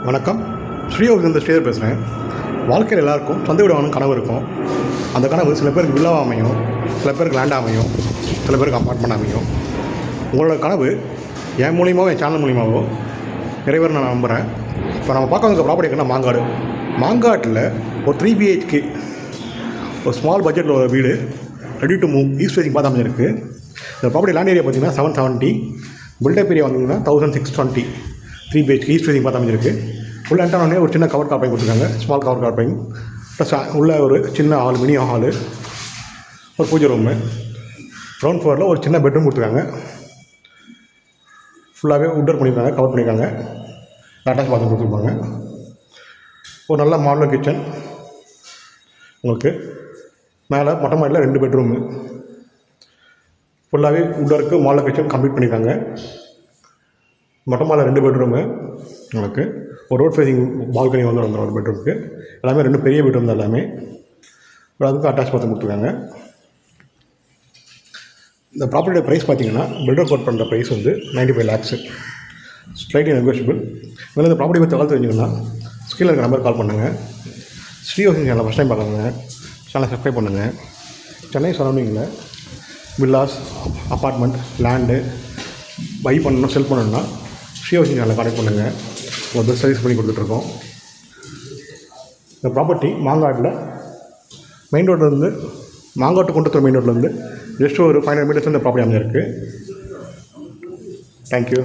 வணக்கம். ஸ்ரீயோகிலிருந்து ஸ்ரீதர் பேசுகிறேன். வாழ்க்கையில் எல்லாருக்கும் சொந்த வீடு வாங்கணும் கனவு இருக்கும். அந்த கனவு சில பேருக்கு வில்லாவாக அமையும், சில பேருக்கு லேண்டாக அமையும், சில பேருக்கு அப்பார்ட்மெண்ட் அமையும். உங்களோட கனவு என் மூலியமாவோ என் சேனல் மூலியமாவோ நிறைவேற நான் நம்புகிறேன். இப்போ நம்ம பார்க்க வந்த ப்ராப்பர்ட்டி எங்கன்னா மாங்காட்டில் ஒரு 3 BHK ஒரு ஸ்மால் பட்ஜெட்டில் ஒரு வீடு ready to move east facing பார்த்து அமைஞ்சிருக்கு. இந்த ப்ராப்பர்ட்டி லேண்ட் ஏரியா பார்த்தீங்கன்னா 770, பில்டப் ஏரியா வந்தீங்கன்னா 1620, 3 BHK ஈஸ்ட் ஃபேசிங் பார்த்து அமைஞ்சிருக்கு. உள்ள என்ட்ரானே ஒரு சின்ன கவர் கார்பைங் கொடுத்துருக்காங்க, ஸ்மால் கவர் கார்பைங் ப்ளஸ் உள்ள ஒரு சின்ன ஹால், மினி ஹாலு, ஒரு பூஜை ரூமு, கிரவுண்ட் ஃப்ளோரில் ஒரு சின்ன பெட்ரூம் கொடுத்துருக்காங்க. ஃபுல்லாகவே உட்டர் பண்ணியிருக்காங்க, கவர் பண்ணியிருக்காங்க. அட்டாச் பாத்ரூம் கொடுத்துருப்பாங்க. ஒரு நல்ல மாடலர் கிச்சன் உங்களுக்கு. மேலே மொட்டை மாடியில் 2 பெட்ரூமு, ஃபுல்லாகவே உட்டருக்கு மாடலர் கிச்சன் கம்ப்ளீட் பண்ணியிருக்காங்க. மொட்டை மாடியில் 2 பெட்ரூமு உங்களுக்கு. ஒரு ரோட் ஃபேஸிங் பால்கனி வந்துடும் ஒரு பெட்ரூமுக்கு. எல்லாமே 2 பெரிய பெட்ரூம் தான் எல்லாமே. அதுக்கு அட்டாச் பாத்ரூம் கொடுத்துருக்காங்க. இந்த ப்ராப்பர்ட்டியோட ப்ரைஸ் பார்த்தீங்கன்னா பில்டர் கோட் பண்ணுற ப்ரைஸ் வந்து 95 lakhs, ஸ்லைட்லி நெகோஷியபிள். இதில் இந்த ப்ராப்பர்ட்டி பற்றி தகவல் தெரிஞ்சுக்கணும்னா ஸ்க்ரீனில் இருக்க நம்பர் கால் பண்ணுங்கள். ஸ்ரீயோகிங் சேனலை ஃபஸ்ட் டைம் பார்க்குறவங்க சேனலை சப்ஸ்கிரைப் பண்ணுங்கள். சென்னை சரௌண்டிங்கில் வில்லாஸ், அப்பார்ட்மெண்ட், லேண்டு பை பண்ணணும், செல் பண்ணணுன்னா ஸ்ரீயோகிங் சேனலை கான்டெக்ட் பண்ணுங்கள். உங்கள் பெஸ்ட் சர்வீஸ் பண்ணி கொடுத்துட்ருக்கோம். இந்த ப்ராப்பர்ட்டி மெயின் ரோட்லேருந்து மாங்காட்டு கொண்டு மெயின் ரோட்லேருந்து ஜஸ்ட் ஒரு 500 meters இந்த ப்ராப்பர்ட்டி அமைஞ்சிருக்கு. தேங்க்யூ.